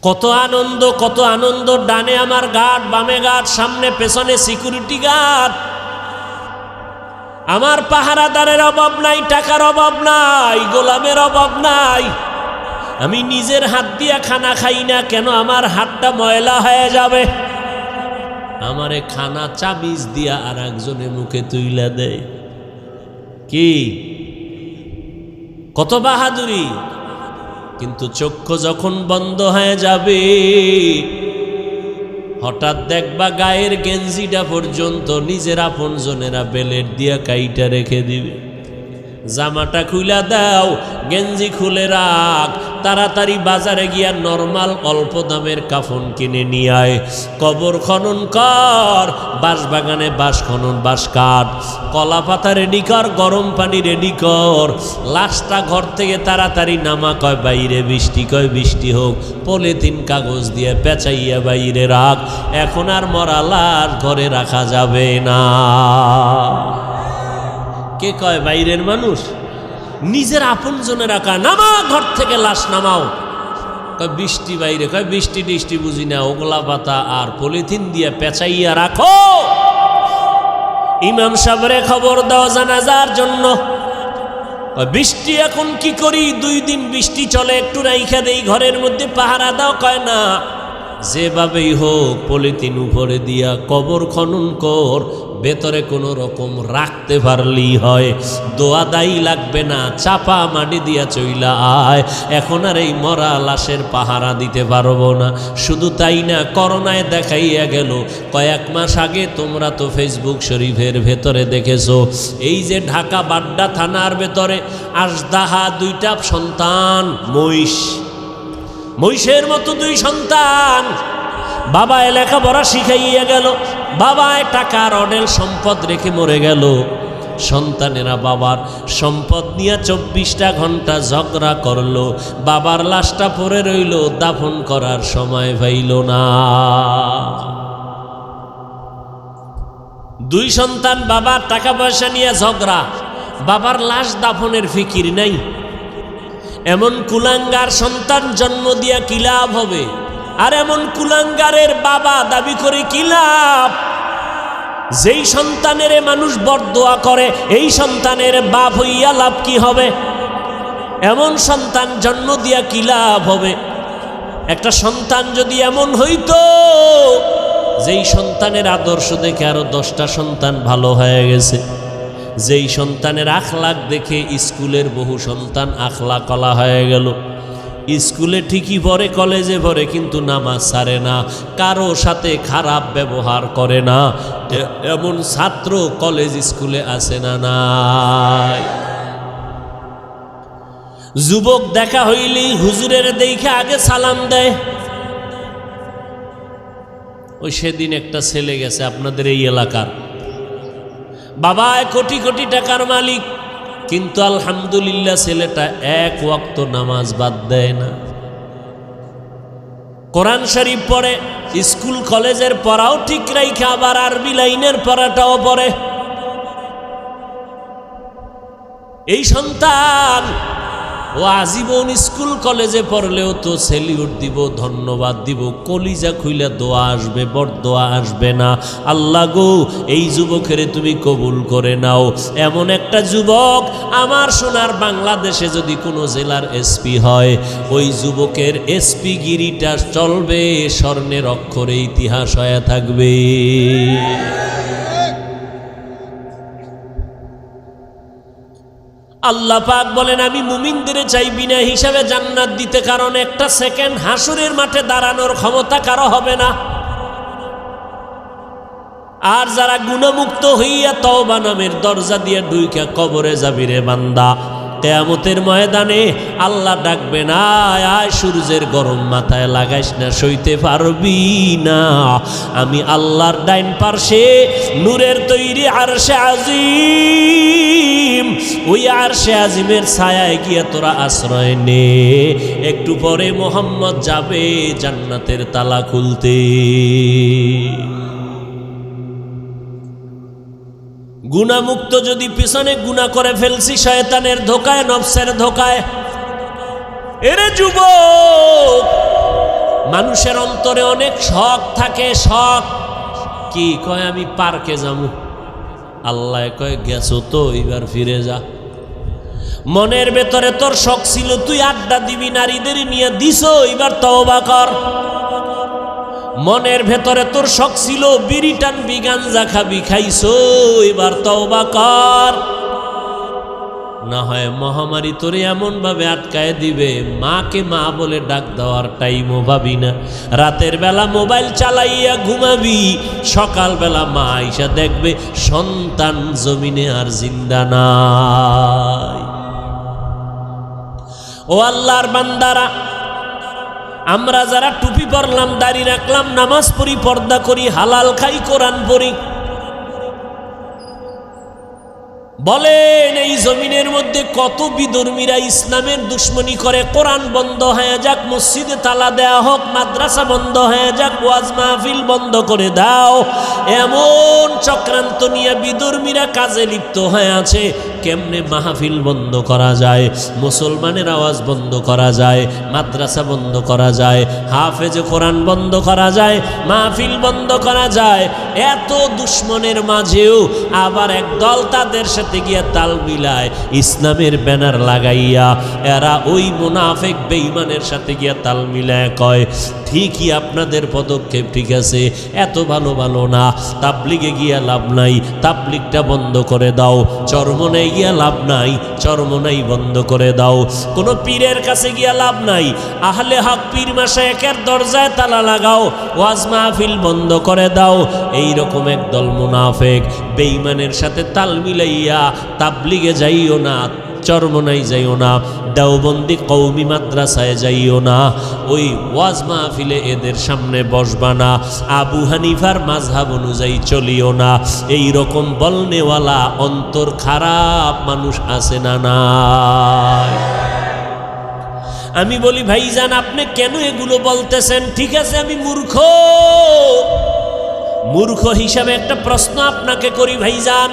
কত আনন্দ। ডানে আমার গার্ড, বামে গার্ড, সামনে পেছনে সিকিউরিটি গার্ড। আমার পাহারাদারের অভাব নাই, টাকার অভাব নাই, গোলামের অভাব নাই। আমি নিজের হাত দিয়া খানা খাই না কেন? আমার হাতটা ময়লা হয়ে যাবে। আমারে খানা চাবিজ দিয়া আর একজনের মুখে তুইলা দেয়। কি কত বাহাদুরি! কিন্তু চক্ষু যখন বন্ধ হয়ে যাবে, হঠাৎ দেখবা গায়ের গেঞ্জিটা পর্যন্ত নিজের আপনজনেরা বেলেট দিয়া কাইটা রেখে দিবে। জামাটা খুইলা দাও, গেঞ্জি খুলে রাখ, তাড়াতাড়ি বাজারে গিয়া নরমাল অল্প দামের কাফন কিনে নিয়ে আয়। কবর খনন কর, বাঁশ বাগানে বাঁশ খনন, বাঁশ কাঠ, কলা পাতা রেডি কর, গরম পানি রেডি কর। লাশটা ঘর থেকে তাড়াতাড়ি নামা, কয় বাইরে বৃষ্টি, কয় বৃষ্টি হোক, পলিথিন কাগজ দিয়ে পেঁচাইয়া বাইরে রাখ। এখন আর মরা লাশ ঘরে রাখা যাবে না। কে কয় বাইরের মানুষ? নিজের আপন জনে রাখা। নামা ঘর থেকে, লাশ নামাও। কয় বৃষ্টি বাইরে, কয় বৃষ্টি টিষ্টি বুঝি না, ওগলা পাতা আর পলিথিন দিয়ে পেঁচাইয়া রাখো। ইমাম সাহেবরে খবর দাও জানাজার জন্য। বৃষ্টি এখন কি করি? 2 দিন বৃষ্টি চলে, একটু রাইখা দেই ঘরের মধ্যে, পাহারা দাও। কয় না, যেভাবেই হোক পলিথিন উপরে দিয়া কবর খনন কর, ভেতরে কোনো রকম রাখতে পারলেই হয়। দোয়া দায়ী লাগবে না, চাপা মাটি দিয়া চইলা আয়। এখন আর এই মরা লাশের পাহারা দিতে পারবো না। শুধু তাই না, করোনায় দেখাইয়া গেল। কয়েক মাস আগে তোমরা তো ফেসবুক শরীফের ভেতরে দেখেছো, এই যে ঢাকা বাড্ডা থানার ভেতরে আজদাহা 2টা সন্তান, মহিষের মতো 2 সন্তান। বাবায় লেখাপড়া শিখাইয়া গেল, বাবায় টাকার অডেল সম্পদ রেখে মরে গেল। সন্তানেরা বাবার সম্পদ নিয়ে 24টা ঘন্টা ঝগড়া করলো। বাবার লাশটা পড়ে রইল, দাফন করার সময় পাইল না। 2 সন্তান, বাবার টাকা পয়সা নিয়ে ঝগড়া, বাবার লাশ দাফনের ফিকির নাই। এমন কুলাঙ্গার সন্তান জন্ম দিয়া কি লাভ হবে? আর এমন কুলাঙ্গারের বাবা দাবি করে কি লাভ? যেই সন্তানের মানুষ বরদোয়া করে, এই সন্তানের বাপ হইয়া লাভ কি হবে? এমন সন্তান জন্ম দিয়া কি লাভ হবে? একটা সন্তান যদি এমন হইতো, যেই সন্তানের আদর্শ দেখে আরো 10টা সন্তান ভালো হয়ে গেছে, যেই সন্তানের আখলাক দেখে স্কুলের বহু সন্তান আখলাকলা হয়ে গেল। স্কুলে ঠিকই পড়ে, কলেজে পড়ে, কিন্তু নামাজ ছাড়ে না, কারো সাথে খারাপ ব্যবহার করে না। এমন ছাত্র কলেজ স্কুলে আছে না নাই? যুবক দেখা হইলেই হুজুরের দেখে আগে সালাম দেয়। ওই সেদিন একটা ছেলে গেছে আপনাদের এই এলাকার, বাবা কোটি কোটি টাকার মালিক, কিন্তু আলহামদুলিল্লাহ ছেলেটা 1 ওয়াক্ত নামাজ বাদ দেয় না। কোরআন শরীফ পড়ে, স্কুল কলেজের পড়াও ঠিক রাইখা আবার আরবি লাইনের পড়াটাও পড়ে। এই সন্তান ও আজীবন স্কুল কলেজে পড়লেও তো সেলিউট দিব, ধন্যবাদ দিব, কলিজা খুইলা দোয়া আসবে, বরদোয়া আসবে না। আল্লাহ গো, এই যুবকের তুমি কবুল করে নাও। এমন একটা যুবক আমার সোনার বাংলাদেশে যদি কোনো জেলার এসপি হয়, ওই যুবকের এসপি গিরিটা চলবে, স্বর্ণের অক্ষরে ইতিহাস হয়ে থাকবে। আল্লাহ পাক বলেন, আমি মুমিনদের চাই বিনা হিসাবে জান্নাত দিতে, কারণ একটা সেকেন্ড হাসরের মাঠে দাঁড়ানোর ক্ষমতা কারো হবে না। আর যারা গুণমুক্ত হইয়া তওবা নামের দরজা দিয়ে ঢুইকা কবরে যাবি রে বান্দা, কিয়ামতের ময়দানে আল্লাহ ডাকবে না, আয় সূর্যের গরম মাথায় লাগাইস না, সইতে পারবি না। আমি আল্লাহর ডাইন পার্শ্বে নূরের তৈরি আরশে আজিম, ওই আরশে আজিমের ছায়ায় গিয়া তোরা আশ্রয় নে। একটু পরে মোহাম্মদ যাবে জান্নাতের তালা খুলতে। গুনামুক্ত যদি পিছনে গুনাহ করে ফেলছি, শয়তানের ধোকায়, নফসের ধোকায়। এরে যুবক, মানুষের অন্তরে অনেক শখ থাকে, শখ কি কয় আমি পার্কে যাবো, আল্লাহ কয় গেছো তো এবার ফিরে যা। মনের ভেতরে তোর শখ ছিল তুই আড্ডা দিবি নারীদের নিয়ে, দিছো এবার তওবা কর। মনের ভেতরে তোর শখ ছিল বিড়ি টানবি গাঞ্জা খাবি, খাইছো এবার তওবা কর। না হয় মহামারী তোরে এমন ভাবে আটকায় দিবে, মাকে মা বলে ডাক দেওয়ার টাইমও ভাবি না। রাতের বেলা মোবাইল চালাইয়া ঘুমাবি, সকাল বেলা মা আইসা দেখবে সন্তান জমিনে আর জিন্দা নাই। ও আল্লাহর বান্দারা, আমরা যারা টুপি পরলাম, দাড়ি রাখলাম, নামাজ পড়ি, পর্দা করি, হালাল খাই, কোরআন পড়ি, বলেন এই জমিনের মধ্যে কত বিধর্মীরা ইসলামের দুশ্মনী করে। কোরআন বন্ধ হয়ে যাক, মসজিদে তালা দেয়া হোক, মাদ্রাসা বন্ধ হয়ে যাক, ওয়াজ মাহফিল বন্ধ করে দাও, এমন চক্রান্ত নিয়ে বিধর্মীরা কাজে লিপ্ত হয়ে আছে। কেমনে মাহফিল বন্ধ করা যায়, মুসলমানের আওয়াজ বন্ধ করা যায়, মাদ্রাসা বন্ধ করা যায়, হাফেজ কোরআন বন্ধ করা যায়, মাহফিল বন্ধ করা যায়। এত দুশ্মনের মাঝেও আবার একদল তাদের সাথে গিয়া তাল মিলায়, ইসলামের ব্যানার লাগাইয়া এরা ওই মুনাফিক বেঈমানের সাথে গিয়া তাল মিলায় কয় ঠিকই আপনাদের পদক্ষেপ ঠিক আছে, এত ভালো ভালো না, তাবলিগে গিয়া লাভ নাই, তাবলিগটা বন্ধ করে দাও, চরমনাই গিয়া লাভ নাই, চরমনাই বন্ধ করে দাও, কোনো পীরের কাছে গিয়া লাভ নাই, আহলে হক পীর মাশায়েখের দরজায় তালা লাগাও, ওয়াজ মাহফিল বন্ধ করে দাও। এই রকম একদল মুনাফিক বেঈমানের সাথে তাল মিলাইয়া তাবলিগে যাইও না, চরমনাই যাইও না, দেওবন্দি কওমি মাদ্রাসায় যাইও না, ওই ওয়াজ মাহফিলে এদের সামনে বসবা না, আবু হানিফার মাযহাব অনুযায়ী চলিও না। এই রকম বলনেওয়ালা অন্তর খারাপ মানুষ আছে না নাই? আমি বলি ভাইজান আপনি কেন এগুলো বলতেছেন? ঠিক আছে আমি মূর্খ, মূর্খ হিসাবে একটা প্রশ্ন আপনাকে করি ভাইজান,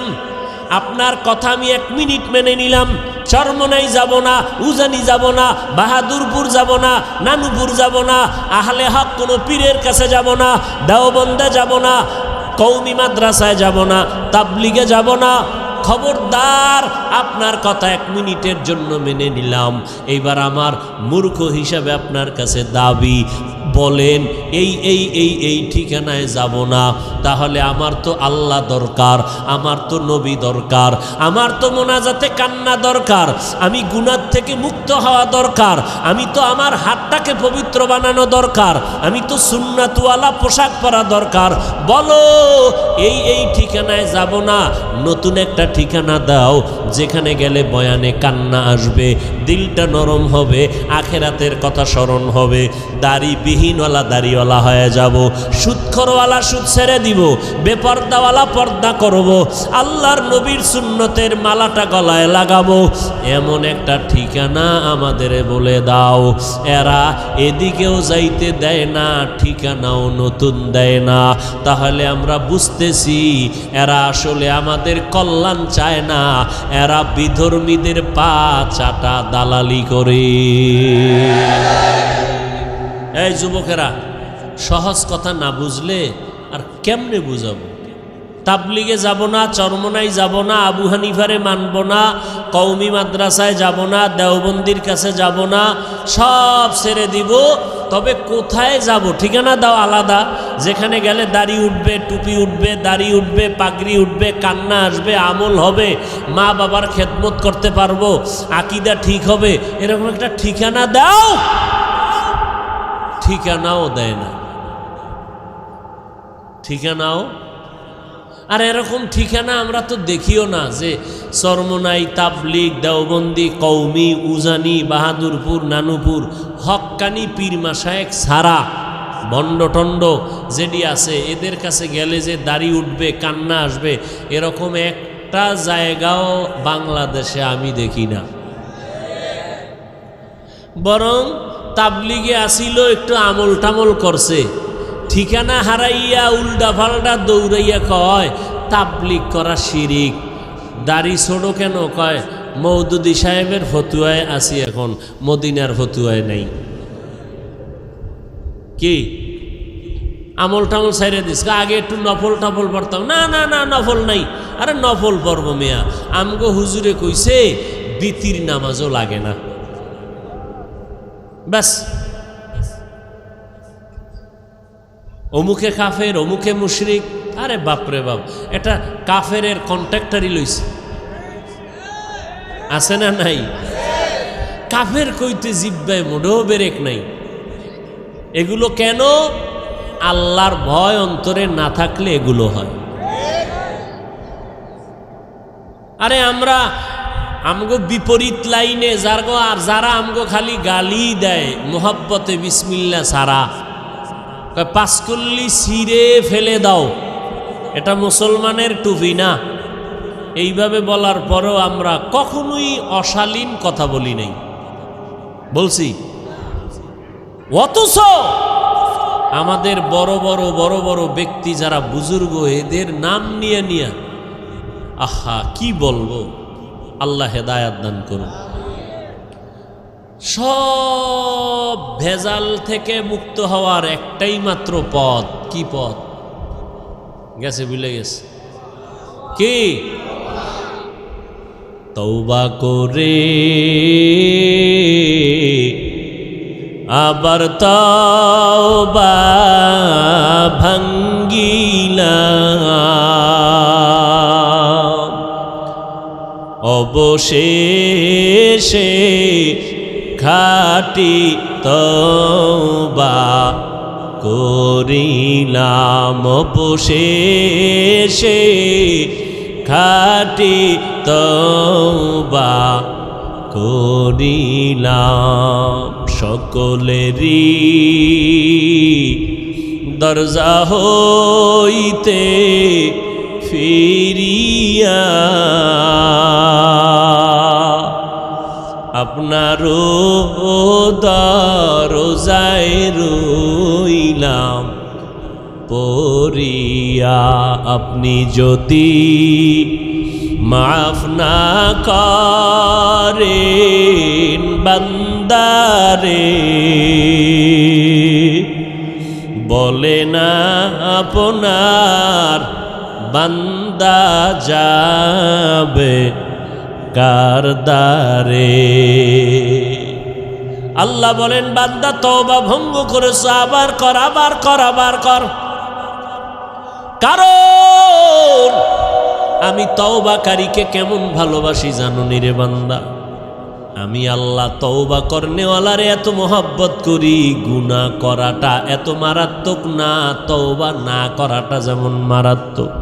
আপনার কথা আমি 1 মিনিট মেনে নিলাম, চরমনাই যাব না, উজানি যাব না, বাহাদুরপুর যাব না, নানুপুর যাব না, আহলে হক কোনো পীরের কাছে যাব না, দেওবন্দে যাব না, কওমি মাদ্রাসায় যাব না, তাবলিগে যাব না। খবরদার, আপনার কথা 1 মিনিটের জন্য মেনে নিলাম। এইবার আমার মূর্খ হিসাবে আপনার কাছে দাবি, বলেন এই এই এই এই ঠিকানায় যাব না, তাহলে আমার তো আল্লাহ দরকার, আমার তো নবী দরকার, আমার তো মোনাজাতে কান্না দরকার, আমি গুনাহ থেকে মুক্ত হওয়া দরকার, আমি তো আমার হাতটাকে পবিত্র বানানো দরকার, আমি তো সুন্নাতওয়ালা পোশাক পরা দরকার। বলো এই এই ঠিকানায় যাব না, নতুন একটা ঠিকানা দাও যেখানে গেলে বয়ানে কান্না আসবে, দিলটা নরম হবে, আখেরাতের কথা স্মরণ হবে, দাড়ি বিহীনওয়ালা দাড়িওয়ালা হয়ে যাব, সুদখোরওয়ালা সুদ ছেড়ে দিব, বেপর্দাওয়ালা পর্দা করব, আল্লাহর নবীর সুন্নতের মালাটা গলায় লাগাবো। এমন একটা ঠিকানা আমাদের বলে দাও। এরা এদিকেও যাইতে দেয় না, ঠিকানাও নতুন দেয় না। তাহলে আমরা বুঝতেছি এরা আসলে আমাদের কল্যাণ চায় না, এরা বিধর্মীদের পা চাটা দালালি করে। এই যুবকেরা, সহজ কথা না বুঝলে আর কেমনে বুঝাবো? তাবলিগে যাব না, চরমনাই যাব না, আবু হানিফারে মানব না, কওমি মাদ্রাসায় যাব না, দেওবন্দির কাছে যাব না, সব ছেড়ে দিব। তবে কোথায় যাব? ঠিকানা দাও আলাদা, যেখানে গেলে দাড়ি উঠবে, টুপি উঠবে, দাড়ি উঠবে, পাগড়ি উঠবে, কান্না আসবে, আমল হবে, মা বাবার খেদমত করতে পারবো, আকীদা ঠিক হবে, এরকম একটা ঠিকানা দাও। ঠিকানাও দেয় না, ঠিকানাও। আর এরকম ঠিকানা আমরা তো দেখিও না, যে চরমনাই, তাবলিগ, দেওবন্দি, কওমি, উজানি, বাহাদুরপুর, নানুপুর, হক্কানি পীর মাশায়েখ ছাড়া ভণ্ডটণ্ড যেটি আছে এদের কাছে গেলে যে দাড়ি উঠবে, কান্না আসবে, এরকম একটা জায়গাও বাংলাদেশে আমি দেখি না। বরং তাবলিগে আসিল, একটু আমল টামল করছে, ঠিকানা হারাইয়া উল্টা পাল্টা দৌড়াইয়া কয় তাবলিগ করা শিরিক। দাড়ি ছোড়ো কেন? কয় মওদুদি সাহেবের ফতুয়ায় আসি, এখন মদিনার ফতুয়ায় নাই। কি আমল টামল সাইরে দিস, আগে একটু নফল টফল পড়তাম। না না না, নফল নাই। আরে নফল পড়ব মেয়া, আমগো হুজুরে কইছে বিতির নামাজও লাগে না। ব্যাস, অমুকে কাফের, অমুকে মুশরিক। আরে বাপরে বাপ, এটা কাফেরের কন্ট্রাক্টারই লইছে, আছে না নাই? কাফের কইতে জিব্বায় মোটেও বেরেক নাই। এগুলো কেন? আল্লাহর ভয় অন্তরে না থাকলে এগুলো হয়। আরে আমরা আমগো বিপরীত লাইনে যারা আমগো খালি গালি দেয় মোহাব্বতে বিসমিল্লা সারা, পাঁচকল্লি ছিঁড়ে ফেলে দাও, এটা মুসলমানের টুপি না। এইভাবে বলার পরেও আমরা কখনোই অশালীন কথা বলি নাই, বলছি। অথচ আমাদের বড় বড় ব্যক্তি যারা বুজুর্গ, এদের নাম নিয়ে নিয়ে আহা কি বলবো, আল্লাহ হেদায়াত দান করুন। সব ভেজাল থেকে মুক্ত হওয়ার একটাই মাত্র পথ। কি পথ? গেছে, ভুলে গেছে কি? তওবা করে আবার তওবা ভাঙ্গিলাম, অবশেষে খাঁটি তওবা করিলাম, অবশেষে খাঁটি তওবা করিলাম। সকলেরই দরজা হইতে ফিরিয়া আপনারও দরজায় রইলাম পড়িয়া। আপনি যদি মাফ না করেন বান্দারে, বলে না আপনার বান্দা যাবে কার দ্বারে। আল্লাহ বলেন, বান্দা তওবা ভঙ্গ করেছ, আবার কর, আবার কর, আবার কর। কারণ আমি তওবাকারীকে কেমন ভালোবাসি জানো নি রে বান্দা? আমি আল্লাহ তওবা করনেওয়ালারে এত মোহাব্বত করি, গুনাহ করাটা এত মারাত্মক না, তওবা না করাটা যেমন মারাত্মক।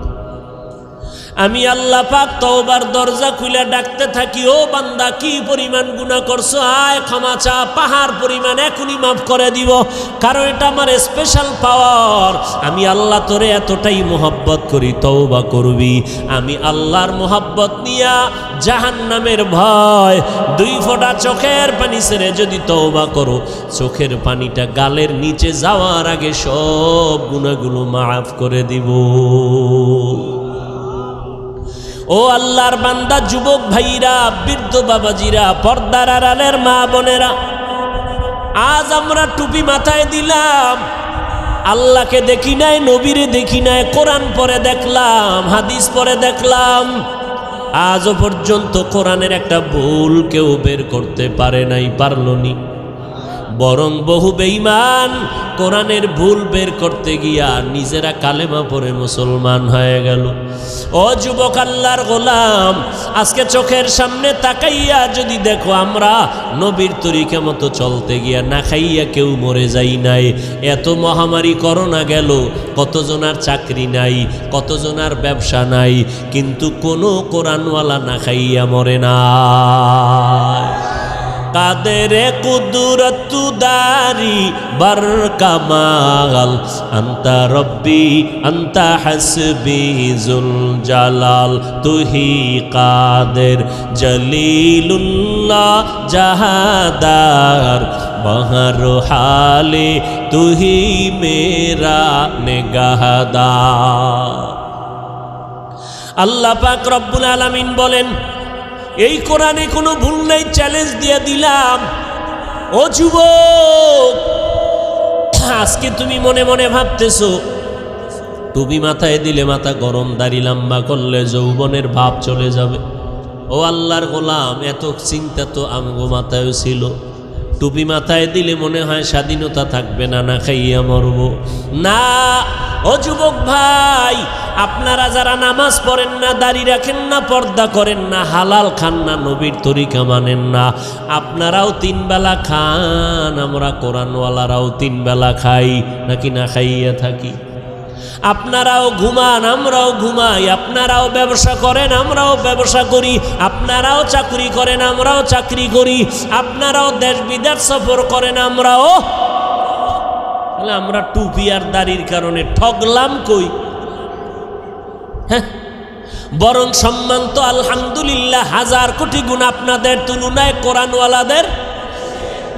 আমি আল্লাহ পাক তওবার দরজা খুলে ডাকতে থাকি, ও বান্দা কি পরিমাণ গুনাহ করছো, আয় ক্ষমা চা, পাহাড় পরিমাণ এখনই মাফ করে দিব। কারণ এটা আমার স্পেশাল পাওয়ার। আমি আল্লাহ তোরে এতটাই মোহাব্বত করি, তওবা করবি। আমি আল্লাহর মোহাব্বত নিয়া জাহান্নামের ভয়, 2 ফোঁটা চোখের পানি ছেড়ে যদি তওবা করো, চোখের পানিটা গালের নিচে যাওয়ার আগে সব গুনাহগুলো মাফ করে দিব। ও আল্লাহর বান্দা, যুবক ভাইরা, বৃদ্ধ বাবাজিরা, পর্দার আড়ালের মা বোনেরা, আজ আমরা টুপি মাথায় দিলাম, আল্লাহকে দেখি নাই, নবীরে দেখি নাই, কোরআন পড়ে দেখলাম, হাদিস পড়ে দেখলাম, আজও পর্যন্ত কোরআনের একটা ভুল কেউ বের করতে পারে নাই, পারল নি। বরং বহু বেঈমান কোরআনের ভুল বের করতে গিয়া নিজেরা কালেমা পড়ে মুসলমান হয়ে গেল। ও যুবক আল্লাহর গোলাম, আজকে চোখের সামনে তাকাইয়া যদি দেখো, আমরা নবীর তরিকা মতো চলতে গিয়া না খাইয়া কেউ মরে যাই নাই। এত মহামারী করোনা গেল, কতজনার চাকরি নাই, কতজনার ব্যবসা নাই, কিন্তু কোনো কোরআনওয়ালা না খাইয়া মরে না। কাদেরে কুদরতু দারি বার কামাল, আন্তা রব্বি আন্তা হাসবি জুল জালাল, তুহি কাদের জলিলুল্লাহ জাহাদার, বহর হালে তুহি মেরা নেগাহদার। আল্লাহ পাক রব্বুল আলামিন বলেন, এই কোরআনে কোনো ভুল নাই, চ্যালেঞ্জ দিয়ে দিলাম। ও যুবক, আজকে তুমি মনে মনে ভাবতেছো টুপি মাথায় দিলে মাথা গরম, দাড়ি লম্বা করলে যৌবনের ভাব চলে যাবে। ও আল্লাহর গোলাম, এত চিন্তা তো আমগো মাথায় ছিল। টুপি মাথায় দিলে মনে হয় স্বাধীনতা থাকবে না, না খাইয়া মরব না। ও যুবক ভাই, আপনারা যারা নামাজ পড়েন না, দাড়ি রাখেন না, পর্দা করেন না, হালাল খান না, নবীর তরিকা মানেন না, আপনারাও 3 বেলা খান, আমরা কোরআনওয়ালারাও 3 বেলা খাই, নাকি না খাইয়া থাকি? আপনারাও ঘুমান, আমরাও ঘুমাই, আপনারাও ব্যবসা করেন, আমরাও ব্যবসা করি, আপনারাও চাকরি করেন, আমরাও চাকরি করি, আপনারাও দেশ বিদেশ সফর করেন, আমরাও। তাহলে আমরা টুপি আর দাড়ির কারণে ঠগলাম কই? হ্যাঁ, বরং সম্মান তো আলহামদুলিল্লাহ 1000 কোটি গুণ আপনাদের তুলনায় কোরআনওয়ালাদের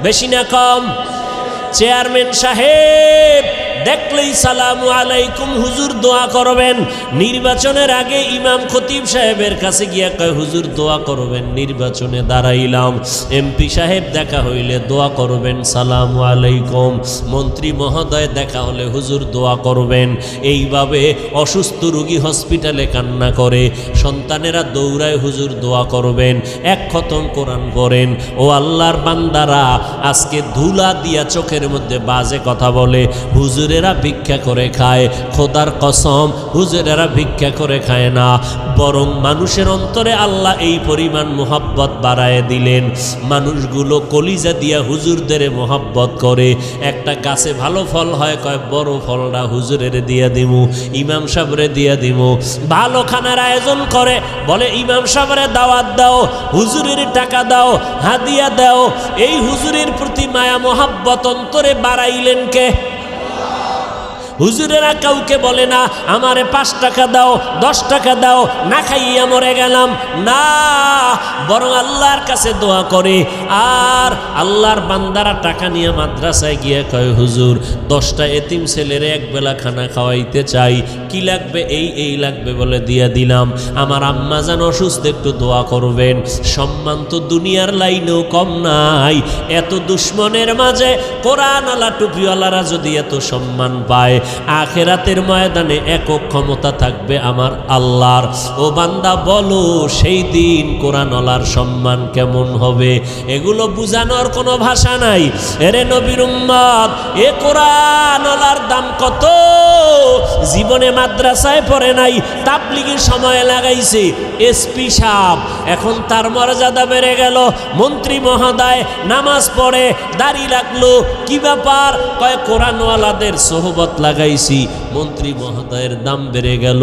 বেশি না কম? চেয়ারম্যান সাহেব দেখলেই সালামু আলাইকুম হুজুর দোয়া করবেন। নির্বাচনের আগে ইমাম খতিব সাহেবের কাছে গিয়া কয় হুজুর দোয়া করবেন, নির্বাচনে দাঁড়াইলাম। এমপি সাহেব দেখা হইলে দোয়া করবেন, সালামু আলাইকুম। মন্ত্রী মহোদয় দেখা হলে হুজুর দোয়া করবেন। এইভাবে অসুস্থ রোগী হসপিটালে কান্না করে, সন্তানেরা দৌড়ায় হুজুর দোয়া করবেন। 1 খতম কোরআন করেন। ও আল্লাহর বান্দারা, আজকে ধুলা দিয়া চোখের মধ্যে বাজে কথা বলে, হুজুরেরা ভিক্ষা করে খায়। খোদার কসম, হুজুরেরা ভিক্ষা করে খায় না, বরং মানুষের অন্তরে আল্লাহ এই পরিমাণ মোহাব্বত বাড়ায় দিলেন, মানুষগুলো কলিজা দিয়া হুজুরদের মোহাব্বত করে। একটা গাছে ভালো ফল হয়, কয় বড় ফলটা হুজুরের দিয়া দিমু, ইমাম সাহেবরে দিয়া দিমু। ভালো খানার আয়োজন করে, বলে ইমাম সাহেবরে দাওয়াত দাও, হুজুরের টাকা দাও, হাদিয়া দাও। এই হুজুরের প্রতি মায়া মোহাব্বত অন্তরে বাড়াইলেন কে? হুজুরেরা কাউকে বলে না আমারে 5 টাকা দাও, 10 টাকা দাও, না খাইয়া মরে গেলাম, না, বরং আল্লাহর কাছে দোয়া করে। আর আল্লাহর বান্দারা টাকা নিয়ে মাদ্রাসায় গিয়ে কয় হুজুর 10টা এতিম ছেলেরে 1 বেলা খানা খাওয়াইতে চাই, কি লাগবে? এই লাগবে বলে দিয়া দিলাম। আমার আম্মা জান অসুস্থ, একটু দোয়া করবেন। সম্মান তো দুনিয়ার লাইনেও কম নাই। এত দুশ্মনের মাঝে কোরআনওয়ালা টুপিওয়ালারা যদি এত সম্মান পায়, আখেরাতের ময়দানে একক ক্ষমতা থাকবে আমার আল্লাহর। ও বান্দা বলো, সেই দিন কোরআনওয়ালার সম্মান কেমন হবে? এগুলো বুঝানোর কোনো ভাষা নাই। এরে নবীর উম্মত, এ কোরআনওয়ালার দাম কত? জীবনে মাদ্রাসায় পড়ে নাই, তাবলীগের সময় লাগাইছে। এসপি সাহেব এখন তার মর্যাদা বেড়ে গেল, মন্ত্রী মহোদয় নামাজ পড়ে, দাড়ি রাখলো, কি ব্যাপার? কয় কোরআনওয়ালাদের সোহবত লাগাইছি, মন্ত্রী মহোদয়ের দাম বেড়ে গেল,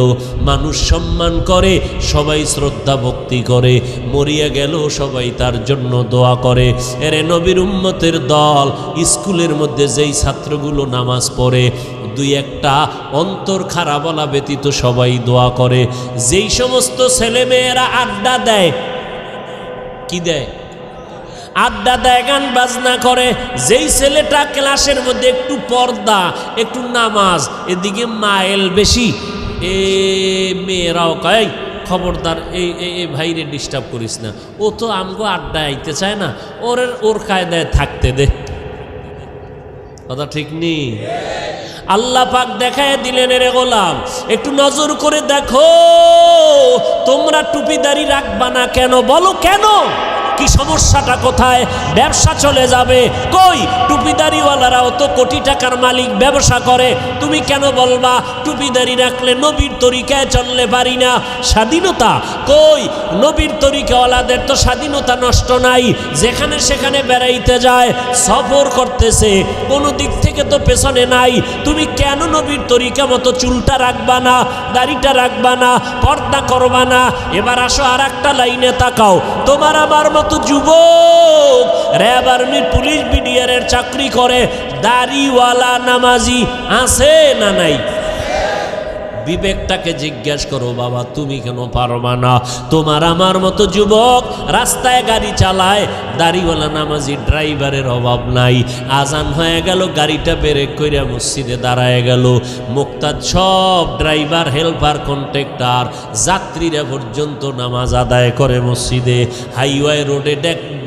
মানুষ সম্মান করে, সবাই শ্রদ্ধা ভক্তি করে, মরিয়া গেল সবাই তার জন্য দোয়া করে। এরে নবীর উম্মতের দল, স্কুলের মধ্যে যেই ছাত্রগুলো নামাজ পড়ে, 2-1টা অন্তর খারাপ বলা ব্যতীত সবাই দোয়া করে। যেই সমস্ত ছেলেমেয়েরা আড্ডা দেয়, কি দেয়? আড্ডা দেয়, গান বাজনা করে। যেই ছেলেটা ক্লাসের মধ্যে একটু পর্দা, একটু নামাজ, এদিকে মাইল বেশি, এ মেয়েরাও কয় খবরদার এই ভাইরে ডিস্টার্ব করিস না, ও তো আমগো আড্ডা আইতে চায় না, ওর কায়দায় থাকতে দে। কথা ঠিক নেই? আল্লাহ পাক দেখায় দিলেন, রে গোলাম একটু নজর করে দেখো, তোমরা টুপিদারি রাখবা না কেন? বলো কেন? কি সমস্যাটা কোথায়? ব্যবসা চলে যাবে। কই টুপিদারিওয়ালারাও তো কোটি টাকার মালিক, ব্যবসা করে। তুমি কেন বলবা টুপিদারি রাখলে নবীর তরিকায় চললে পারি না? স্বাধীনতা কই? নবীর তরিকাওয়ালাদের তো স্বাধীনতা নষ্ট নাই, যেখানে সেখানে বেড়াইতে যায়, সফর করতেছে, কোনো দিক থেকে তো পেছনে নাই। তুমি কেন নবীর তরিকা মতো চুলটা রাখবা না, দাড়িটা রাখবা না, পর্দা করবা না? এবার আসো আর একটা লাইনে তাকাও। তোমার আমার মতো যুবক র্যাব, আর্মি, পুলিশ, বিডিআরের চাকরি করে, দাড়িওয়ালা নামাজি আছে না নাই? বিবেকটাকে জিজ্ঞাসা করো, বাবা তুমি কেন পারবা না? তোমার আমার মতো যুবক রাস্তায় গাড়ি চালায়, দাড়িওয়ালা নামাজি ড্রাইভারের অভাব নাই। আজান হয়ে গেল, গাড়িটা ব্রেক কইরা মসজিদে দাঁড়ায় গেল। মুক্তাদ সব ড্রাইভার, হেল্পার, কন্ট্রাক্টর, যাত্রীরা পর্যন্ত নামাজ আদায় করে মসজিদে। হাইওয়ে রোডে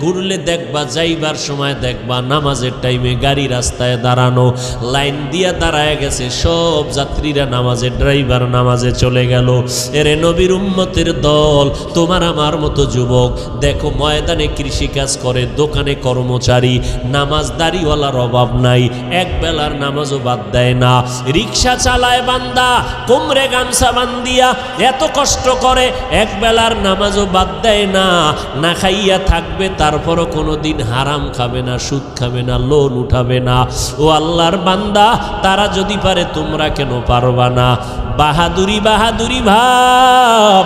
ঘুরলে দেখবা, যাইবার সময় দেখবা নামাজের টাইমে গাড়ি রাস্তায় দাঁড়ানো, লাইন দিয়া দাঁড়ায় গেছে সব যাত্রীরা নামাজে, ড্রাইভার নামাজে চলে গেল। এরে নবীর উম্মতের দল, তোমার আমার মতো যুবক দেখো, ময়দানে কৃষিকাজ করে, দোকানে কর্মচারী, নামাজ দাড়িওয়ালার অভাব নাই, এক বেলার নামাজও বাদ দেয় না। রিক্সা চালায় বান্দা, কোমরে গামছা বান্দিয়া এত কষ্ট করে, এক বেলার নামাজও বাদ দেয় না। না খাইয়া থাকবে, তারপরও কোনোদিন হারাম খাবে না, সুদ খাবে না, লোন উঠাবে না। ও আল্লাহর বান্দা, তারা যদি পারে তোমরা কেন পারবা না? বাহাদুরি বাহাদুরি ভাব,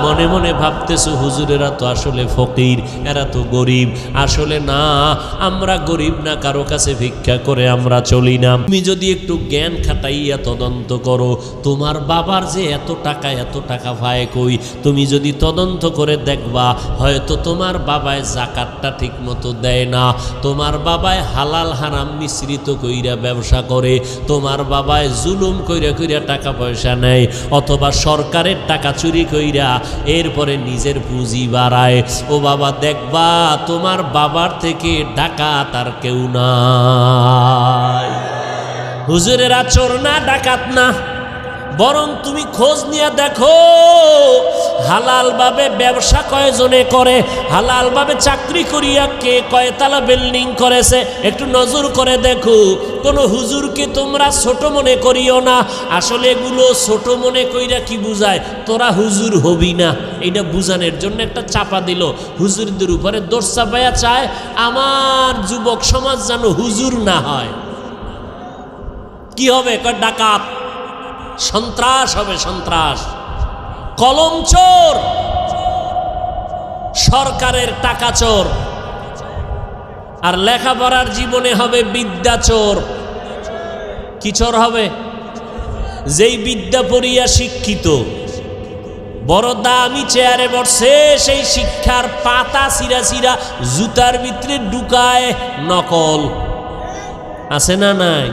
মনে মনে ভাবতেছো হুজুরেরা তো আসলে ফকির, এরা তো গরিব। আসলে না, আমরা গরিব না, কারো কাছে ভিক্ষা করে আমরা চলি না। তুমি যদি একটু জ্ঞান খাটাইয়া তদন্ত করো, তোমার বাবার যে এত টাকা পায় কই, তুমি যদি তদন্ত করে দেখবা, হয়তো তোমার বাবায় জাকাতটা ঠিক মতো দেয় না, তোমার বাবায় হালাল হারাম মিশ্রিত কইরা ব্যবসা করে, তোমার বাবায় জুলুম কইরা কইরা টাকা পয়সা নেয়, অথবা সরকারের টাকা চুরি কইরা এরপরে নিজের পুঁজি বাড়ায়। ও বাবা, দেখবা তোমার বাবার থেকে ডাকাত আর কেউ নাই। হুজুরেরা চোর না, ডাকাত না, বরং তুমি খোঁজ নিয়ে দেখো হালালভাবে ব্যবসা কয়জনে করে, হালালভাবে চাকরি করিয়া কে কয়তলা বিল্ডিং করেছে, একটু নজর করে দেখো। কোনো হুজুরকে তোমরা ছোট মনে করিও না। আসলে এগুলো ছোট মনে কইরা কি বুঝায়, তোরা হুজুর হবি না, এটা বুঝানোর জন্য একটা চাপা দিল। হুজুরদের উপরে দোষ চাপাইয়া চায় আমার যুবক সমাজ যেন হুজুর না হয়। কি হবে? ডাকাত, সন্ত্রাস হবে, সন্ত্রাস, কলম চোর, সরকারের টাকা চোর, আর লেখাপড়ার জীবনে হবে বিদ্যা চোর। কি চোর হবে? যেই বিদ্যা পড়িয়া শিক্ষিত, বড় দামি চেয়ারে বসে, সেই শিক্ষার পাতা চিরা চিরা জুতার ভিতরে ঢুকায় নকল। আছে না নাই?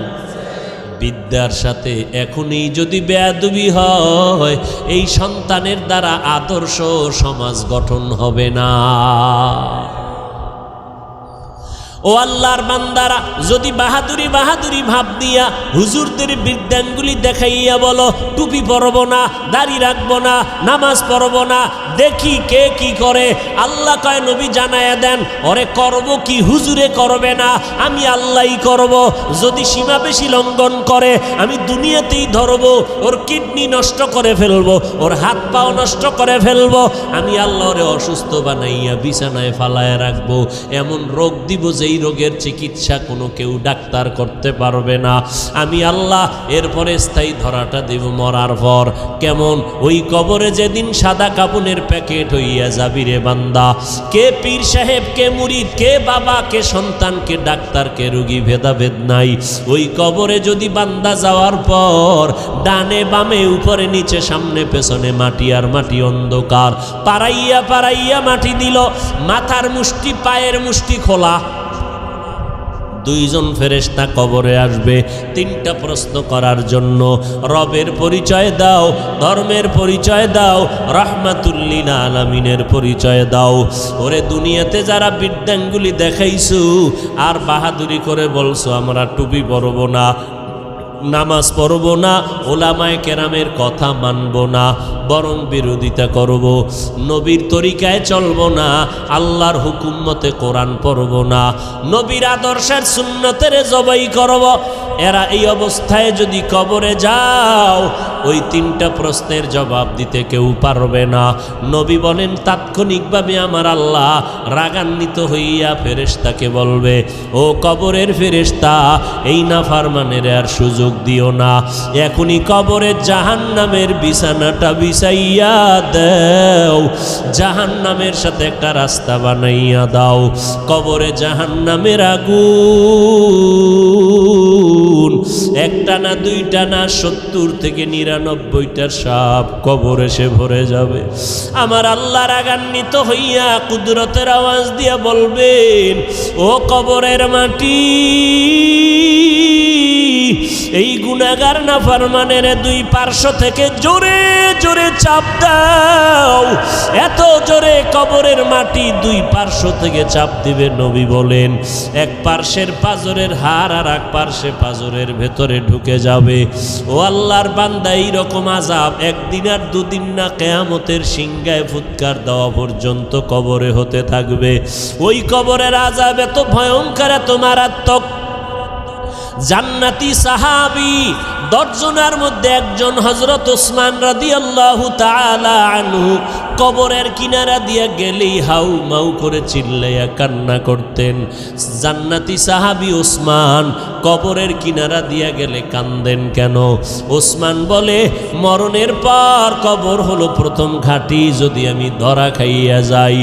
বিদ্যার সাথে এখনই যদি বেয়াদবি হয়, এই সন্তানের দ্বারা আদর্শ সমাজ গঠন হবে না। ও আল্লাহর বান্দারা, যদি বাহাদুরি বাহাদুরি ভাব দিয়া হুজুরদের বিদ্যাঙ্গুলি দেখাইয়া বলো টুপি পরব না, দাড়ি রাখবো না, নামাজ পড়ব না, দেখি কে কি করে, আল্লাহ কয় নবী জানায়া দেন, ওরে করব কি হুজুরে করবে না, আমি আল্লাহই করব। যদি সীমা বেশি লঙ্ঘন করে আমি দুনিয়াতেই ধরবো, ওর কিডনি নষ্ট করে ফেলবো, ওর হাত পাও নষ্ট করে ফেলবো, আমি আল্লাহরে অসুস্থ বানাইয়া বিছানায় ফালায় রাখবো, এমন রোগ দিব যেই রোগের চিকিৎসা কোনো কেউ ডাক্তার করতে পারবে না, আমি আল্লাহ। এরপরে স্থায়ী ধরাটা দেব মরার পর। কেমন? ওই কবরে যেদিন সাদা কাপনের প্যাকেট হইয়া যাবি রে বান্দা, কে পীর সাহেব, কে মুরিদ, কে বাবা, কে সন্তান, কে ডাক্তার, কে রোগী, ভেদাভেদ নাই। ওই কবরে যদি বান্দা যাওয়ার পর ডানে বামে উপরে নিচে সামনে পেছনে মাটি আর মাটি, অন্ধকার, পাড়াইয়া পাড়াইয়া মাটি দিল, মাথার মুষ্টি পায়ের মুষ্টি খোলা, দুইজন ফেরেশতা কবরে আসবে তিনটা প্রশ্ন করার জন্য। রবের পরিচয় দাও, ধর্মের পরিচয় দাও, রাহমাতুল লিল আলামিনের পরিচয় দাও। ওরে দুনিয়াতে যারা বিদ্যাঙ্গুলি দেখাইছো আর বাহাদুরি করে বলছো আমরা টুপি পরব না, নামাজ পড়ব না, ওলামায়ে কেরামের কথা মানব না, বরং বিরোধিতা করব, নবীর তরিকায় চলব না, আল্লাহর হুকুম মতে কোরআন পড়ব না, নবীর আদর্শের সুন্নতের জবাই করব, এরা এই অবস্থায় যদি কবরে যাও ওই তিনটা প্রশ্নের জবাব দিতে কেউ পারবে না। নবী বলেন তাৎক্ষণিকভাবে আমার আল্লাহ রাগান্বিত হইয়া ফেরেশতাকে বলবে, ও কবরের ফেরেশতা, এই নাফরমানের আর সুযোগ দিও না, এখনই কবরে জাহান্নামের বিছানাটা বিছাইয়া দাও, জাহান্নামের সাথে একটা রাস্তা বানাইয়া দাও, কবরে জাহান্নামের আগুন গুণ, একটা না দুইটা না 70 থেকে 99টা সাপ কবর এসে ভরে যাবে। আমার আল্লাহ রাগান্বিত হইয়া কুদরতের আওয়াজ দিয়া বলবেন, ও কবরের মাটি, এই গুনাহগার নাফরমানের দুই পার্শ্ব থেকে জোরে জোরে চাপ দাও। এত জোরে কবরের মাটি দুই পার্শ্ব থেকে চাপ দিবে। নবী বলেন, এক পার্শ্বের পাজরের হাড় আর এক পার্শ্বে পাজরের ভেতরে ঢুকে যাবে। ও আল্লাহর বান্দা, এইরকম আযাব একদিন আর দুদিন না, কিয়ামতের সিংহায় ফুৎকার দেওয়া পর্যন্ত কবরে হতে থাকবে। ওই কবরের আযাব এত ভয়ঙ্কর, এত মারাত্মক। জান্নাতি সাহাবী 10 জনের মধ্যে একজন হযরত ওসমান রাদিয়াল্লাহু তাআলা আনহু কবরের কিনারা দিয়া গেলেই হাউ মাউ করে চিল্লাইয়া কান্না করতেন। জান্নাতি সাহাবী ওসমান কবরের কিনারা দিয়া গেলে কান্দেন কেন? ওসমান বলে, মরণের পর কবর হলো প্রথম ঘাঁটি। যদি আমি ধরা খাইয়া যাই,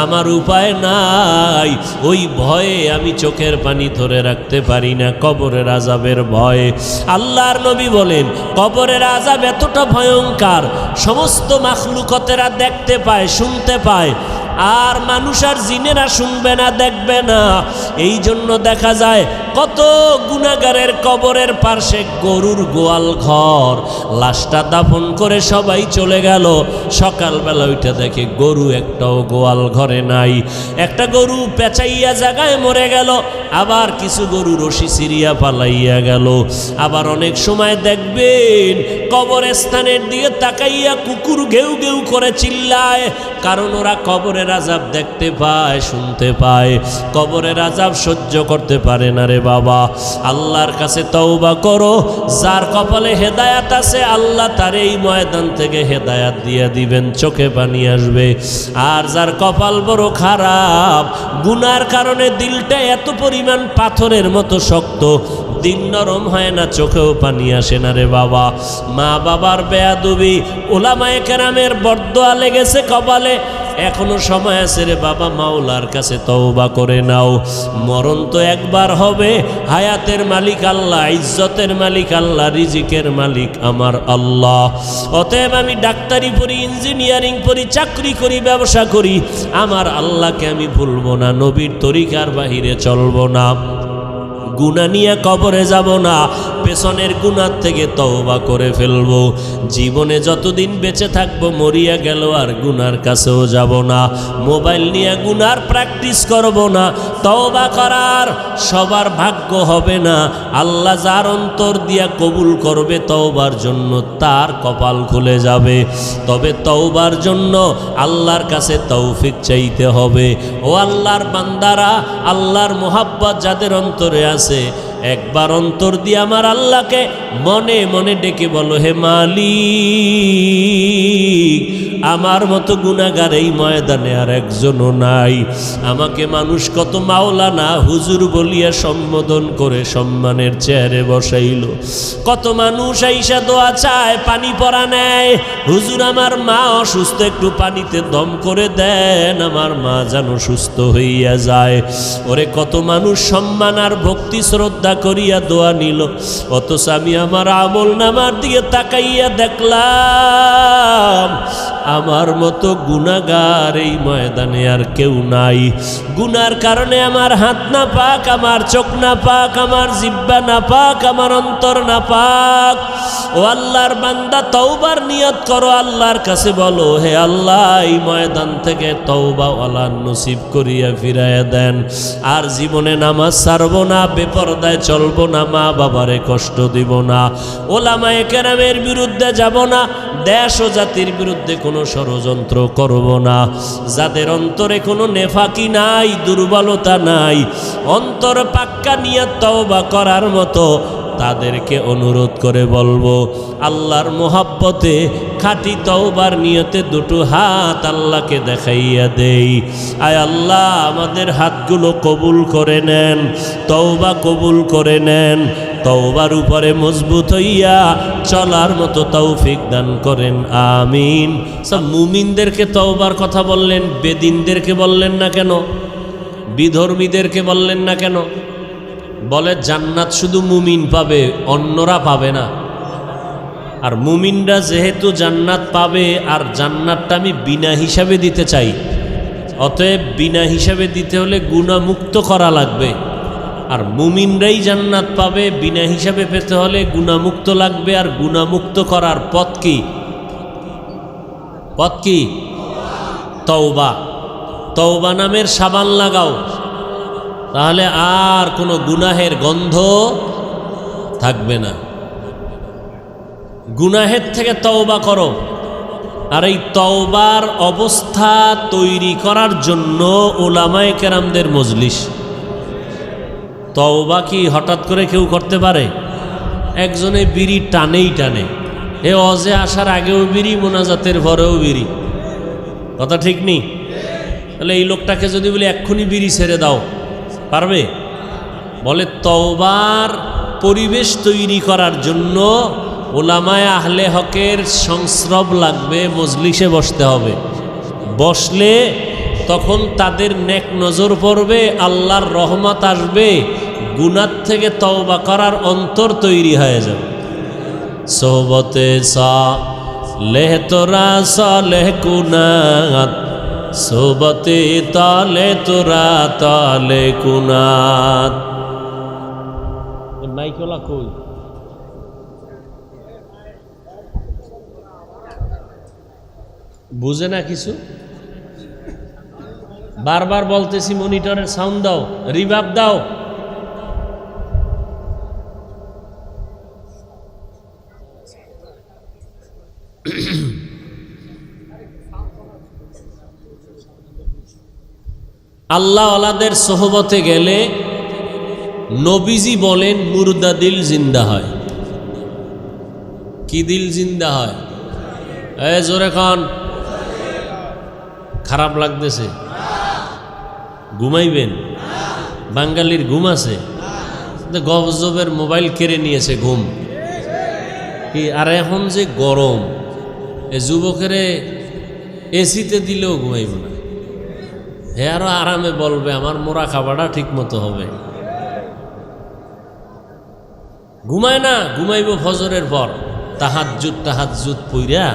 আমার উপায় নাই। ওই ভয়ে আমি চোখের পানি ধরে রাখতে পারি না, কবরের আযাবের ভয়ে। আল্লাহর নবী বলেন, কবরের আযাব এতটা ভয়ঙ্কর, সমস্ত মাখলুকতেরা দেখতে পায়, শুনতে পায়, আর মানুষ আর জিনেরা শুনবে না, দেখবে না। এই জন্য দেখা যায় কত গুনাহগারের কবরের পাশে গরুর গোয়াল ঘর, লাশটা দাফন করে সবাই চলে গেল। সকালবেলা ওইটা দেখে গরু একটাও গোয়াল ঘরে নাই। একটা গরু পেঁচাইয়া জায়গায় মরে গেল, আবার কিছু গরু রশি সিরিয়া পালাইয়া গেল। আবার অনেক সময় দেখবেন কবরস্থানের দিকে তাকাইয়া কুকুর ঘেউ ঘেউ করে চিল্লায়, কারণ ওরা কবরের আযাব দেখতে পায়, শুনতে পায়। কবরের আযাব সহ্য করতে পারে না রে বাবা। আল্লাহর কাছে তওবা করো। যার কপালে হেদায়াত আছে, আল্লাহ তার এই ময়দান থেকে হেদায়াত দিয়ে দিবেন, চোখে পানি আসবে। আর যার কপাল বড় খারাপ, গুনার কারণে দিলটা এত পরিমাণ পাথরের মতো শক্ত, দিল নরম হয় না, চোখেও পানি আসে না রে বাবা। মা বাবার বেয়াদবি, ওলামায়ে কেরামের বরদোয়া লেগেছে কপালে, এখনো সময় আছে রে বাবা, মাওলার কাছে তওবা করে নাও। মরণ তো একবার হবে। হায়াতের মালিক আল্লাহ, ইজ্জতের মালিক আল্লাহ, রিজিকের মালিক আমার আল্লাহ। অতএব আমি ডাক্তারি পড়ি, ইঞ্জিনিয়ারিং পড়ি, চাকরি করি, ব্যবসা করি, আমার আল্লাহকে আমি ভুলবো না, নবীর তরিকার বাহিরে চলবো না, গুনাহ নিয়ে কবরে যাব না, পেছনের গুনাহ থেকে তওবা করে ফেলবো। জীবনে যতদিন বেঁচে থাকবো, মরিয়া গেল আর গুনার কাছেও যাব না। মোবাইল নিয়ে গুনার প্র্যাকটিস করব না। তওবা করার সবার ভাগ্য হবে না। আল্লাহ যার অন্তর দিয়া কবুল করবে তওবার জন্য, তার কপাল খুলে যাবে। তবে তওবার জন্য আল্লাহর কাছে তৌফিক চাইতে হবে। ও আল্লাহর বান্দারা, আল্লাহর মোহাব্বত যাদের অন্তরে আছে, একবার অন্তর দিয়ে আমার আল্লাহকে মনে মনে ডেকে বলো, হে মালিক, আমার মতো গুনাহগার এই ময়দানে আর একজনও নাই। আমাকে মানুষ কত মাওলানা, হুজুর বলিয়া সম্বোধন করে সম্মানের চেয়ারে বসাইল। কত মানুষ আইসা দোয়া চায়, পানি পরা নেয়, হুজুর আমার মা অসুস্থ, একটু পানিতে দম করে দেন, আমার মা যেন সুস্থ হইয়া যায়। ওরে কত মানুষ সম্মান আর ভক্তি শ্রদ্ধা করিয়া দোয়া নিল, অথচ আমি আমার আমল নামার দিকে তাকাইয়া দেখলাম আমার মতো গুনাহগার এই ময়দানে আর কেউ নাই। গুনার কারণে আমার হাত না পাক, আমার চোখ না পাক, আমার জিহ্বা না পাক, আমার অন্তর না পাক। ও আল্লাহর বান্দা, তওবার নিয়ত করো, আল্লাহর কাছে বলো, হে আল্লাহ, এই ময়দান থেকে তওবা ওয়ালা নসিব করিয়া ফিরাইয়া দেন। আর জীবনে নামাজ ছাড়বো না, বেপরদায় চলবো না, মা বাবারে কষ্ট দিব না, ওলামায়ে কেরামের বিরুদ্ধে যাব না, দেশ ও জাতির বিরুদ্ধে কোনো ষড়যন্ত্র করব না। যাদের অন্তরে কোনো নেফাকি নাই, দুর্বলতা নাই, অন্তর পাক্কা নিয়ত তওবা করার মতো, তাদেরকে অনুরোধ করে বলবো, আল্লাহর মোহাব্বতে খাঁটি তওবার নিয়তে দুটো হাত আল্লাহকে দেখাইয়া দেই। আয় আল্লাহ, আমাদের হাতগুলো কবুল করে নেন, তওবা কবুল করে নেন, তওবার উপরে মজবুত হইয়া চলার মতো তৌফিক দান করেন, আমিন। সব মুমিনদেরকে তওবার কথা বললেন, বেদিনদেরকে বললেন না কেন? বিধর্মীদেরকে বললেন না কেন? বলে জান্নাত শুধু মুমিন পাবে, অন্যরা পাবে না। আর মুমিনরা যেহেতু জান্নাত পাবে, আর জান্নাতটা আমি বিনা হিসাবে দিতে চাই, অতএব বিনা হিসাবে দিতে হলে গুনাহমুক্ত করা লাগবে। আর মুমিনরাই জান্নাত পাবে, বিনা হিসাবে পেতে হলে গুনাহমুক্ত লাগবে। আর গুনাহমুক্ত করার পথ কি? পথ কি? তওবা। তওবা নামের সাবান লাগাও, তাহলে আর কোনো গুনাহের গন্ধ থাকবে না। গুনাহের থেকে তওবা করো। আর এই তওবার অবস্থা তৈরি করার জন্য উলামায়ে কেরামদের মজলিস। তওবা কি হঠাৎ করে কেউ করতে পারে? একজনে বিড়ি টানেই টানে, এ অজে আসার আগেও বিড়ি, মোনাজাতের পরেও বিড়ি। কথা ঠিক নেই? তাহলে এই লোকটাকে যদি বলি এক্ষুনি বিড়ি ছেড়ে দাও, পারবে? বলে তওবার পরিবেশ তৈরি করার জন্য উলামায়ে আহলে হকের সংস্রব লাগবে, মজলিসে বসতে হবে। বসলে তখন তাদের নেক নজর পড়বে, আল্লাহর রহমত আসবে, গুনাহ থেকে তওবা করার অন্তর তৈরি হয়ে যাবে। সোহবতে সালেহ তোরা সালেহ কুনাত, সোহবতে তালে তোরা তালে কুনাত। মাইকলা কই? বুঝে না কিছু? বারবার বলতেছি মনিটরের সাউন্ড দাও, রিভার্ব দাও। আল্লাহ ওয়ালাদের সোহবতে গেলে নবীজি বলেন মুর্দা দিল জিন্দা হয়। কি দিল জিন্দা হয়? জোরে খান। খারাপ লাগতেছে? ঘুমাইবেন? বাঙালির ঘুম আছে? গজবের মোবাইল কেড়ে নিয়েছে ঘুম কি? আর এখন যে গরম, এ যুবকেরে এসিতে দিলেও ঘুমাইব না। হে আরো আরামে বলবে আমার মোরা খাবারটা ঠিক মতো হবে। ঘুমায় না, ঘুমাইব ফজরের পর, তাহাজ্জুদ পইরা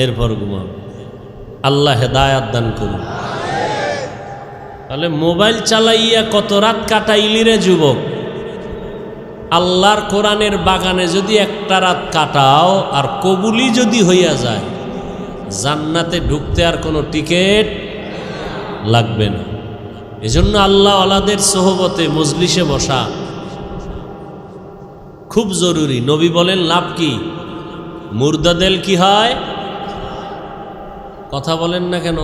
এরপর ঘুমাবে। আল্লাহ হেদায়াত দান করুন। তাহলে মোবাইল চালাইয়া কত রাত কাটাইলি রে যুবক? আল্লাহর কোরআনের বাগানে যদি একটা রাত কাটাও আর কবুলি যদি হইয়া যায়, জান্নাতে ঢুকতে আর কোনো টিকিট লাগবে না। এজন্য আল্লাহ ওয়ালাদের সোহবতে মজলিসে বসা খুব জরুরি। নবী বলেন লাভ কি? মুর্দা দিল কি হয়? কথা বলেন না কেন?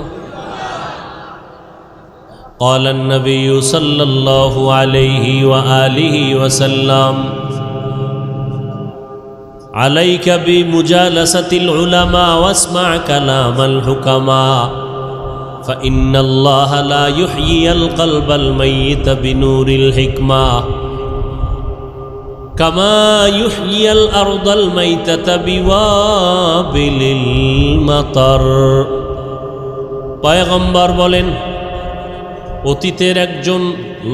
قال النبي صلى الله عليه وآله وسلم عليك بمجالسة العلماء واسمع كلام الحكماء فإن الله لا يحيي القلب الميت بنور الحكمة كما يحيي الأرض الميتة بوابل المطر। পয়গম্বর বলেন, অতীতের একজন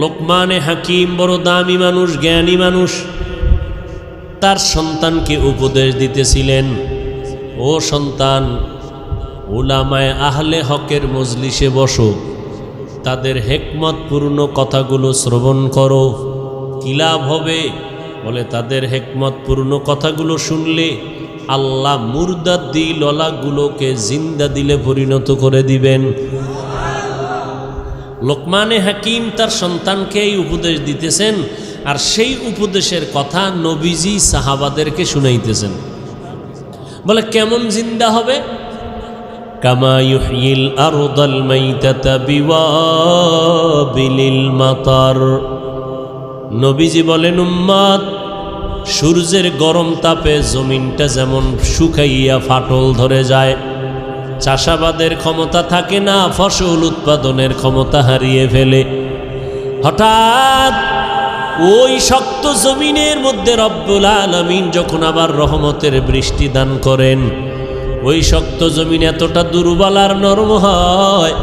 লোকমানে হাকিম, বড় দামি মানুষ, জ্ঞানী মানুষ, তার সন্তানকে উপদেশ দিতেছিলেন, ও সন্তান, উলামায়ে আহলে হকের মজলিসে বসো, তাদের হিকমতপূর্ণ কথাগুলো শ্রবণ করো। কি লাভ হবে? বলে তাদের হিকমতপূর্ণ কথাগুলো শুনলে আল্লাহ মুর্দা দিলওয়ালাগুলোকে জিন্দা দিলে পরিণত করে দিবেন। লোকমানে হাকিম তার সন্তানকে এই উপদেশ দিতেছেন, আর সেই উপদেশের কথা নবীজি সাহাবাদেরকে শুনাইতেছেন। বলে কেমন জিন্দা হবে? কামা ইউহয়িল আরদাল মাইতাতা বিওয়াবিলিল মাতার। নবীজি বলেন, উম্মত, সূর্যের গরম তাপে জমিনটা যেমন শুকাইয়া ফাটল ধরে যায়, চাষাবাদের ক্ষমতা থাকে না, ফসল উৎপাদনের ক্ষমতা হারিয়ে ফেলে, হঠাৎ ওই শক্ত জমিনের মধ্যে রব্বুল আলামিন যখন আবার রহমতের বৃষ্টি দান করেন, ওই শক্ত জমিন এতটা দুর্বল আর নরম হয়,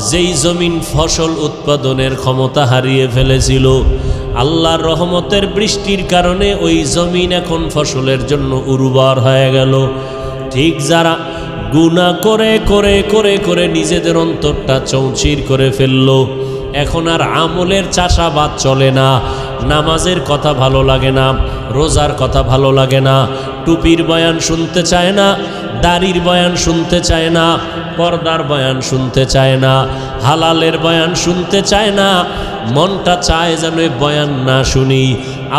যেই জমিন ফসল উৎপাদনের ক্ষমতা হারিয়ে ফেলেছিল, আল্লাহর রহমতের বৃষ্টির কারণে ওই জমিন এখন ফসলের জন্য উর্বর হয়ে গেল। ঠিক যারা গুনাহ করে করে করে করে নিজেদের অন্তরটা চৌচির করে ফেললো, এখন আর আমলের চাষাবাদ চলে না, নামাজের কথা ভালো লাগে না, রোজার কথা ভালো লাগে না, টুপির বয়ান শুনতে চায় না, দাড়ির বয়ান শুনতে চায় না, পর্দার বয়ান শুনতে চায় না, হালালের বয়ান শুনতে চায় না, মনটা চায় যেন বয়ান না শুনি।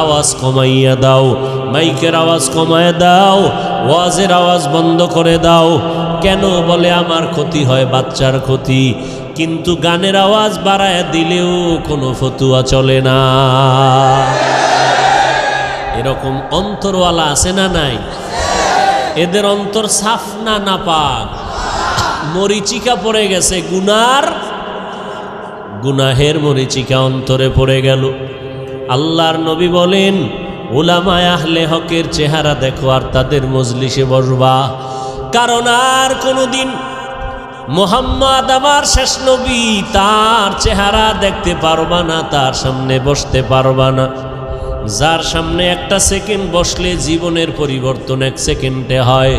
আওয়াজ কমাইয়া দাও, মাইকের আওয়াজ কমাইয়া দাও, ওয়াজের আওয়াজ বন্ধ করে দাও। কেন বলে আমার ক্ষতি হয়, বাচ্চার ক্ষতি। কিন্তু গানের আওয়াজ বাড়ায় দিলেও কোনো ফতুয়া চলে না। এরকম অন্তরওয়ালা আছে না নাই? এদের অন্তর সাফ না নাপাক, মরিচিকা পড়ে গেছে, গুনাহের মরিচিকা অন্তরে পড়ে গেল। আল্লাহর নবী বলেন, উলামায়ে আহলে হকের চেহারা দেখো আর তাদের মজলিসে বসবা, কারণ আর কোনোদিন মুহাম্মদ আমার শেষ নবী, তার চেহারা দেখতে পারবা না, তার সামনে বসতে পারবা না। যার সামনে একটা সেকেন্ড বসলে জীবনের পরিবর্তন এক সেকেন্ডে হয়।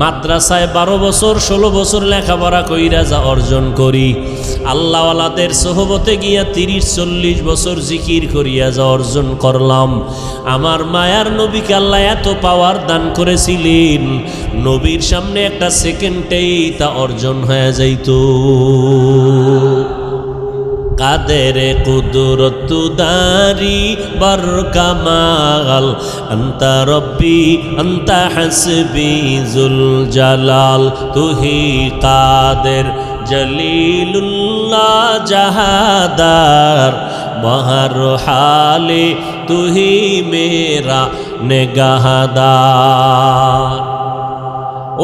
মাদ্রাসায় 12 বছর 16 বছর লেখাপড়া কইরা যা অর্জন করি, আল্লাহওয়ালাদের সোহবতে গিয়া 30-40 বছর জিকির করিয়া যা অর্জন করলাম। আমার মায়ার নবীকে আল্লাহ এত পাওয়ার দান করেছিলেন, নবীর সামনে একটা সেকেন্ডেই তা অর্জন হয়ে যাইত। কাদের কুদরত দারি বর কামাল, আন্তা রব্বি আন্তা হাসবি জুল জালাল, তুহি কাদের জলিলুল্লাহ জাহাদার, বহর হালে তুহি মেরা নেগাহদার।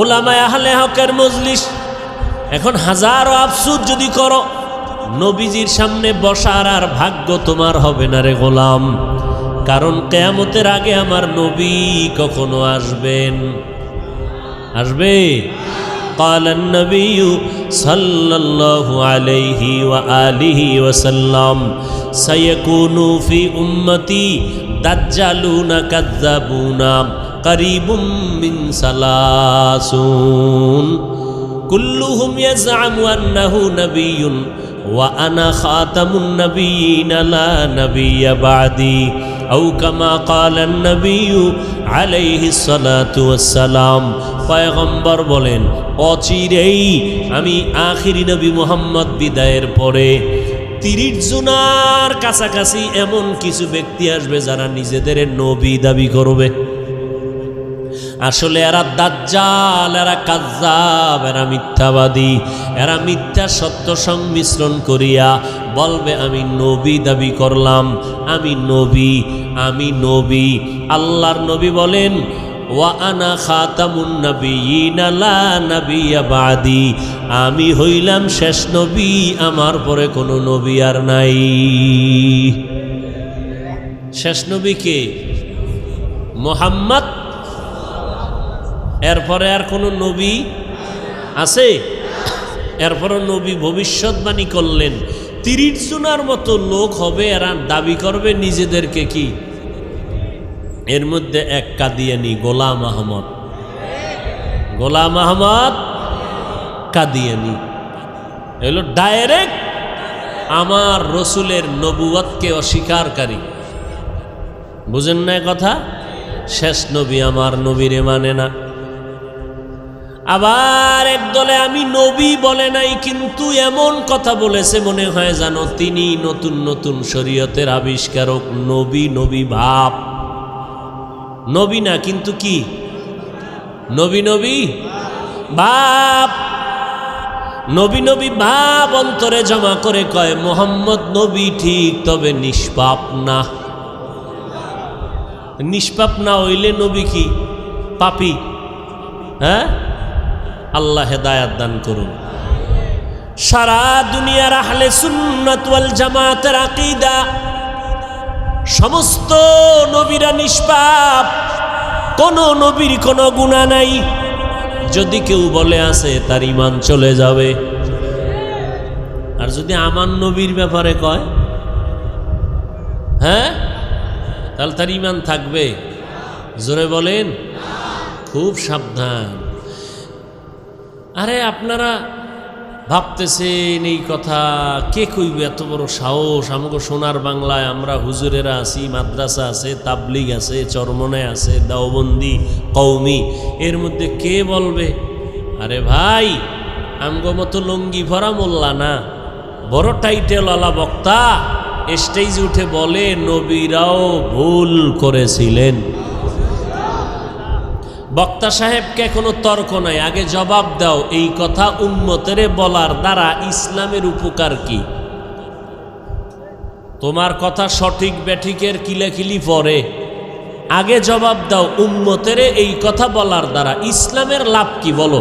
উলামায়ে আহলে হকের মজলিস। এখন হাজারো আফসোস যদি করো, নবীজির সামনে বসার আর ভাগ্য তোমার হবে না রে গোলাম, কারণ কিয়ামতের আগে আমার নবী কখনো আসবে? قال النبي صلى الله عليه وآله وسلم سيكون في أمتي دجالون كذابون قريب من 30 كلهم يزعم أنه نبي وأنا خاتم النبيين لا نبي بعدي أو كما قال النبي عليه الصلاة والسلام। পয়গম্বর বলেন, অচিরেই আমি আখিরি নবী মুহাম্মদ বিদায়ের পরে 30 জনের কাছাকাছি এমন কিছু ব্যক্তি আসবে যারা নিজেদের নবী দাবি করবে। আসলে এরা দাজ্জাল, এরা কাজ্জাব, এরা মিথ্যাবাদী, এরা মিথ্যা সত্য সংমিশ্রণ করিয়া বলবে আমি নবী দাবি করলাম, আমি নবী। আল্লাহর নবী বলেন, ওয়া আনা খাতামুন নবিয়্যিন লা নাবিয়্যা বাদি, আমি হইলাম শেষ নবী, আমার পরে কোনো নবী আর নাই। শেষ নবী কে? মুহাম্মদ। এরপরে আর কোনো নবী আছে? এরপরে নবী ভবিষ্যৎবাণী করলেন 30 জনের মতো লোক হবে, এরা দাবি করবে নিজেদেরকে কি? এর মধ্যে এক কাদিয়ানি, গোলাম আহমদ কাদিয়ানি এলো ডাইরেক্ট আমার রসুলের নবুয়তকে অস্বীকারকারী। বুঝেন না কথা? শেষ নবী আমার নবীরে মানে না। আবার একদলে আমি নবী বলে নাই, কিন্তু এমন কথা বলেছে মনে হয় জানো তিনি নতুন নতুন শরীয়তের আবিষ্কারক। নবী ভাব, নবী না কিন্তু কি নবী ভাব। নবী ভাব অন্তরে জমা করে কয় মুহাম্মদ নবী ঠিক, তবে নিষ্পাপ না। নিষ্পাপ না হইলে নবী কি? পাপী। হ্যাঁ, আল্লাহ হেদায়াত দান করুন। সারা দুনিয়ার আহলে সুন্নাত ওয়াল জামাতের আকীদা, সমস্ত নবীরা নিষ্পাপ, কোন নবীর কোনো গুনাহ নাই। যদি কেউ বলে আছে তার ঈমান চলে যাবে। আর যদি আমার নবীর ব্যাপারে কয় হ্যাঁ, তাহলে তার ইমান থাকবে? জোরে বলেন। খুব সাবধান। আরে আপনারা ভাবতেছেন এই কথা কে কইবে, এত বড় সাহস? আমাকে সোনার বাংলায় আমরা হুজুরেরা আছি, মাদ্রাসা আছে, তাবলিগ আছে, চরমনে আছে, দাওবন্দি, কওমি, এর মধ্যে কে বলবে? আরে ভাই, আমগো মতো লঙ্গি ভরা মোল্লা না, বড় টাইটেলওয়ালা বক্তা স্টেজে উঠে বলে নবীরাও ভুল করেছিলেন। বক্তা সাহেবকে কোনো তর্ক নাই, আগে জবাব দাও, এই কথা উম্মতেরে বলার দ্বারা ইসলামের উপকার কি? তোমার কথা সঠিক ব্যাঠিকের কিলাকিলি পরে, আগে জবাব দাও, উম্মতেরে এই কথা বলার দ্বারা ইসলামের লাভ কি বলো।